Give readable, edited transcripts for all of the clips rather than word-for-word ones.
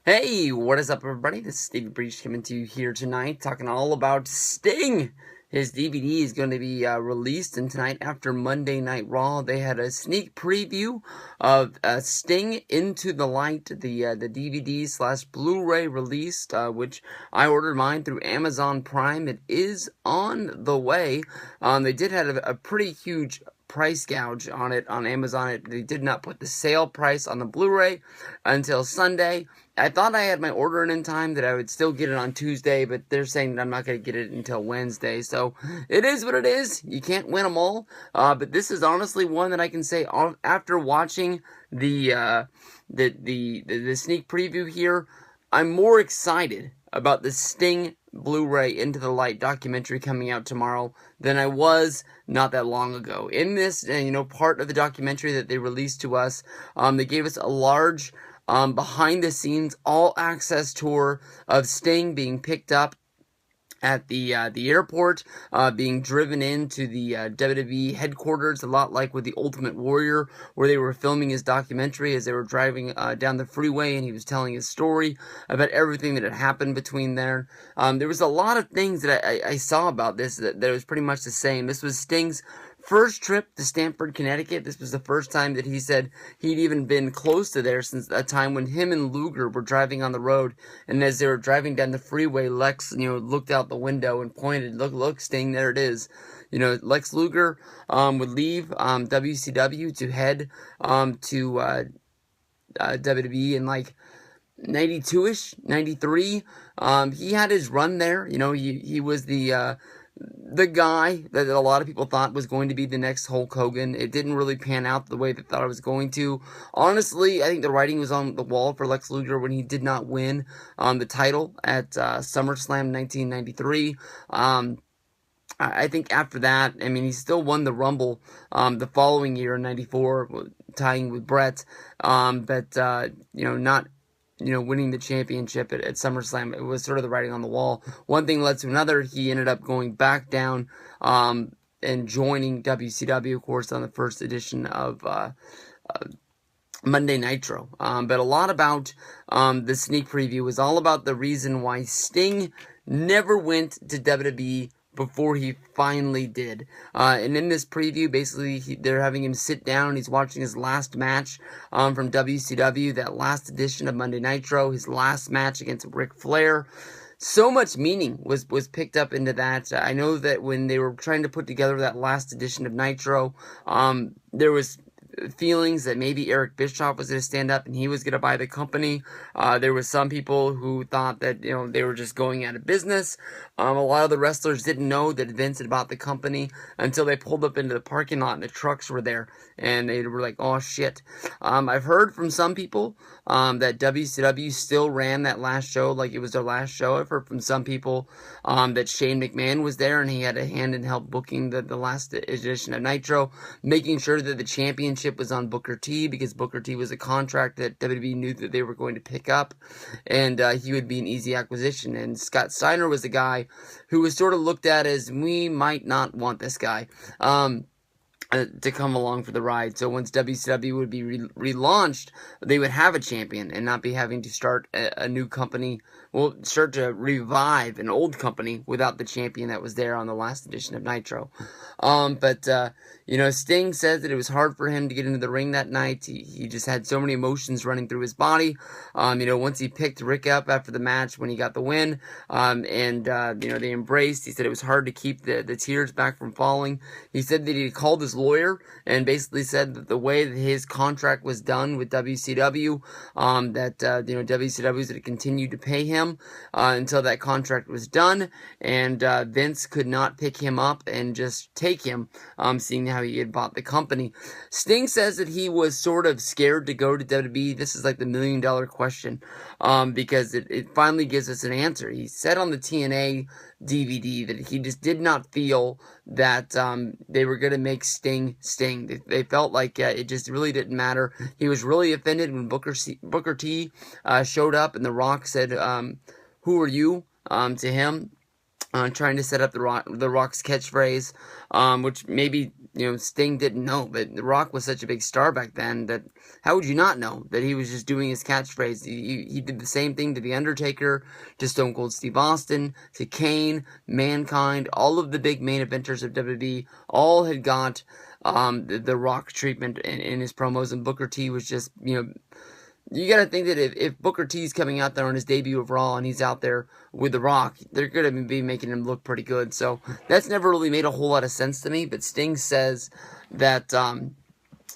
Hey, what is up, everybody? This is Stevie Breach coming to you here tonight, talking all about Sting. His DVD is going to be released, and tonight after Monday Night Raw, they had a sneak preview of Sting Into the Light, the DVD slash Blu-ray released, which I ordered mine through Amazon Prime. It is on the way. They did have a pretty huge price gouge on it on Amazon. They did not put the sale price on the Blu-ray until Sunday. I thought I had my order in time, that I would still get it on Tuesday, but they're saying that I'm not going to get it until Wednesday. So it is what it is. You can't win them all. But this is honestly one that I can say after watching the sneak preview here, I'm more excited about the Sting Blu-ray Into the Light documentary coming out tomorrow than I was not that long ago. In this, part of the documentary that they released to us, they gave us a large behind the scenes all access tour of Sting being picked up at the airport, being driven into the WWE headquarters, a lot like with the Ultimate Warrior, where they were filming his documentary as they were driving down the freeway, and he was telling his story about everything that had happened between there. There was a lot of things that I saw about this that was pretty much the same. This was Sting's first trip to Stamford, Connecticut. This was the first time that he said he'd even been close to there since a time when him and Luger were driving on the road. And as they were driving down the freeway, Lex, looked out the window and pointed, look, Sting, there it is. Lex Luger would leave WCW to head to WWE in like 92-ish, 93. He had his run there. He was the guy that a lot of people thought was going to be the next Hulk Hogan. It didn't really pan out the way they thought it was going to. Honestly, I think the writing was on the wall for Lex Luger when he did not win the title at SummerSlam 1993. I think after that, he still won the Rumble the following year in 94, tying with Brett, but not winning the championship at SummerSlam. It was sort of the writing on the wall. One thing led to another. He ended up going back down and joining WCW, of course, on the first edition of Monday Nitro. But a lot about the sneak preview was all about the reason why Sting never went to WWE before he finally did. And in this preview, basically, they're having him sit down. He's watching his last match from WCW, that last edition of Monday Nitro, his last match against Ric Flair. So much meaning was picked up into that. I know that when they were trying to put together that last edition of Nitro, there was feelings that maybe Eric Bischoff was going to stand up and he was going to buy the company. There was some people who thought that, they were just going out of business. A lot of the wrestlers didn't know that Vince had bought the company until they pulled up into the parking lot and the trucks were there and they were like, oh shit. I've heard from some people that WCW still ran that last show like it was their last show. I've heard from some people that Shane McMahon was there and he had a hand in help booking the last edition of Nitro, making sure that the championship was on Booker T, because Booker T was a contract that WWE knew that they were going to pick up, and he would be an easy acquisition. And Scott Steiner was the guy who was sort of looked at as, we might not want this guy to come along for the ride. So once WCW would be relaunched, they would have a champion and not be having to start a new company. Well, start to revive an old company without the champion that was there on the last edition of Nitro. Sting says that it was hard for him to get into the ring that night. He just had so many emotions running through his body. Once he picked Rick up after the match when he got the win, they embraced. He said it was hard to keep the tears back from falling. He said that he called his lawyer and basically said that the way that his contract was done with WCW, WCW was going to continue to pay him until that contract was done, and Vince could not pick him up and just take him, seeing how he had bought the company. Sting says that he was sort of scared to go to WWE. This is like the $1 million question, because it finally gives us an answer. He said on the TNA DVD that he just did not feel that they were going to make Sting. They felt like it just really didn't matter. He was really offended when Booker T showed up and The Rock said, who are you, to him. trying to set up the Rock's catchphrase, which maybe Sting didn't know, but The Rock was such a big star back then that how would you not know that he was just doing his catchphrase? He did the same thing to The Undertaker, to Stone Cold Steve Austin, to Kane, Mankind, all of the big main eventers of WWE, all had got the Rock treatment in his promos, and Booker T was just, you got to think that if Booker T's coming out there on his debut of Raw and he's out there with The Rock, they're going to be making him look pretty good. So that's never really made a whole lot of sense to me. But Sting says that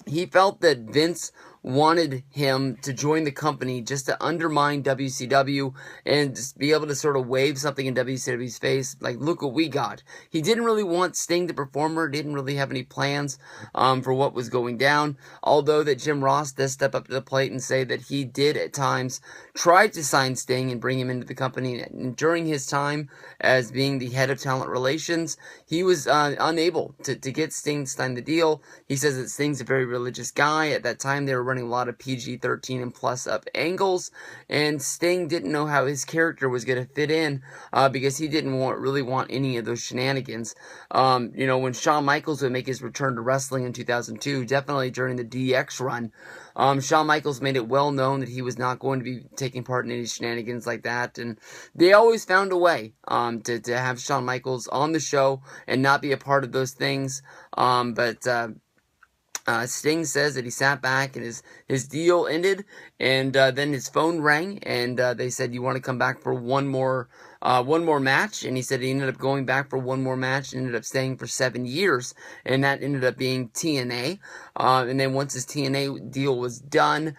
he felt that Vince wanted him to join the company just to undermine WCW and just be able to sort of wave something in WCW's face, like, look what we got. He didn't really want Sting to perform, or didn't really have any plans for what was going down, although that Jim Ross does step up to the plate and say that he did at times try to sign Sting and bring him into the company, and during his time as being the head of talent relations, he was unable to get Sting to sign the deal. He says that Sting's a very religious guy. At that time, they were running a lot of PG-13 and plus up angles, and Sting didn't know how his character was going to fit in because he didn't really want any of those shenanigans. When Shawn Michaels would make his return to wrestling in 2002, definitely during the DX run, Shawn Michaels made it well known that he was not going to be taking part in any shenanigans like that, and they always found a way to have Shawn Michaels on the show and not be a part of those things. Sting says that he sat back and his deal ended, and then his phone rang, and they said, "You want to come back for one more match?" And he said he ended up going back for one more match and ended up staying for 7 years, and that ended up being TNA. And then once his TNA deal was done,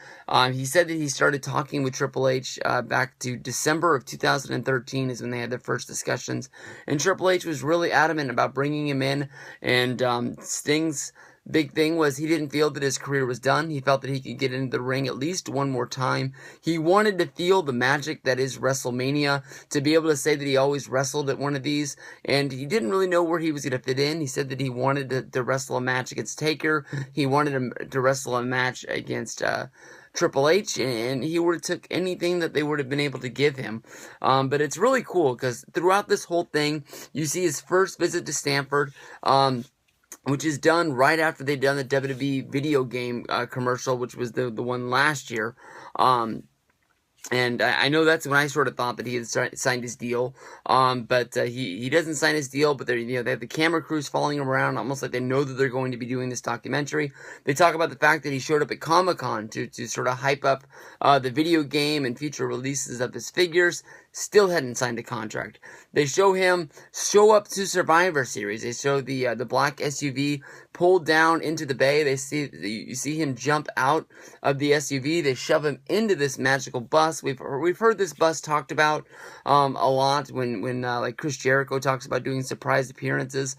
he said that he started talking with Triple H back to December of 2013 is when they had their first discussions, and Triple H was really adamant about bringing him in, and Sting's big thing was he didn't feel that his career was done. He felt that he could get into the ring at least one more time. He wanted to feel the magic that is WrestleMania, to be able to say that he always wrestled at one of these, and he didn't really know where he was going to fit in. He said that he wanted to wrestle a match against Taker. He wanted to wrestle a match against Triple H, and he would have took anything that they would have been able to give him. But it's really cool because throughout this whole thing, you see his first visit to Stamford, which is done right after they'd done the WWE video game commercial, which was the one last year. And I know that's when I sort of thought that he had signed his deal. But he doesn't sign his deal, but they have the camera crews following him around, almost like they know that they're going to be doing this documentary. They talk about the fact that he showed up at Comic-Con to sort of hype up the video game and future releases of his figures. Still hadn't signed a contract. They show him show up to Survivor Series. They show the black SUV pulled down into the bay. You see him jump out of the SUV. They shove him into this magical bus. We've heard this bus talked about a lot when like Chris Jericho talks about doing surprise appearances.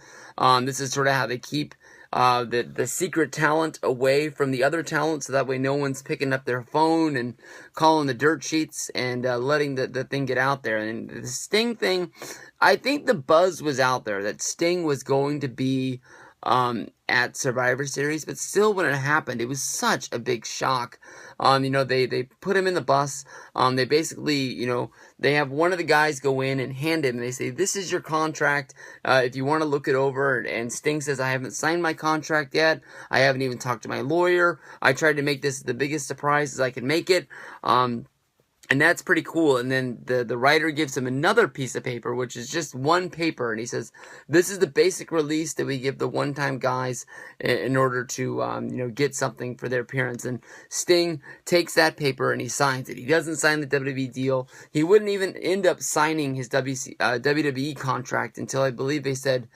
This is sort of how they keep the secret talent away from the other talent, so that way no one's picking up their phone and calling the dirt sheets and letting the thing get out there. And the Sting thing, I think the buzz was out there that Sting was going to be at Survivor Series, but still when it happened, it was such a big shock. They put him in the bus. They basically, they have one of the guys go in and hand him, and they say, "This is your contract, if you want to look it over." And Sting says, "I haven't signed my contract yet. I haven't even talked to my lawyer. I tried to make this the biggest surprise as I could make it." And that's pretty cool. And then the writer gives him another piece of paper, which is just one paper. And he says, "This is the basic release that we give the one-time guys in order to, get something for their appearance." And Sting takes that paper and he signs it. He doesn't sign the WWE deal. He wouldn't even end up signing his WWE contract until I believe they said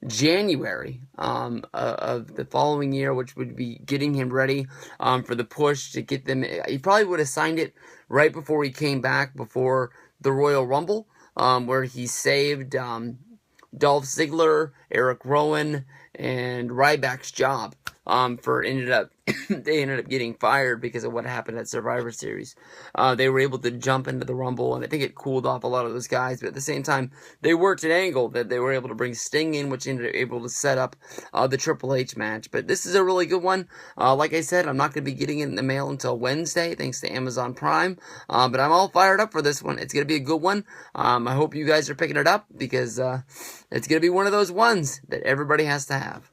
January of the following year, which would be getting him ready for the push to get them. He probably would have signed it right before he came back, before the Royal Rumble, where he saved Dolph Ziggler, Eric Rowan, and Ryback's job. they ended up getting fired because of what happened at Survivor Series. They were able to jump into the Rumble, and I think it cooled off a lot of those guys, but at the same time, they worked an angle that they were able to bring Sting in, which ended up able to set up the Triple H match. But this is a really good one. Like I said, I'm not going to be getting it in the mail until Wednesday, thanks to Amazon Prime, but I'm all fired up for this one. It's going to be a good one. I hope you guys are picking it up, because it's going to be one of those ones that everybody has to have.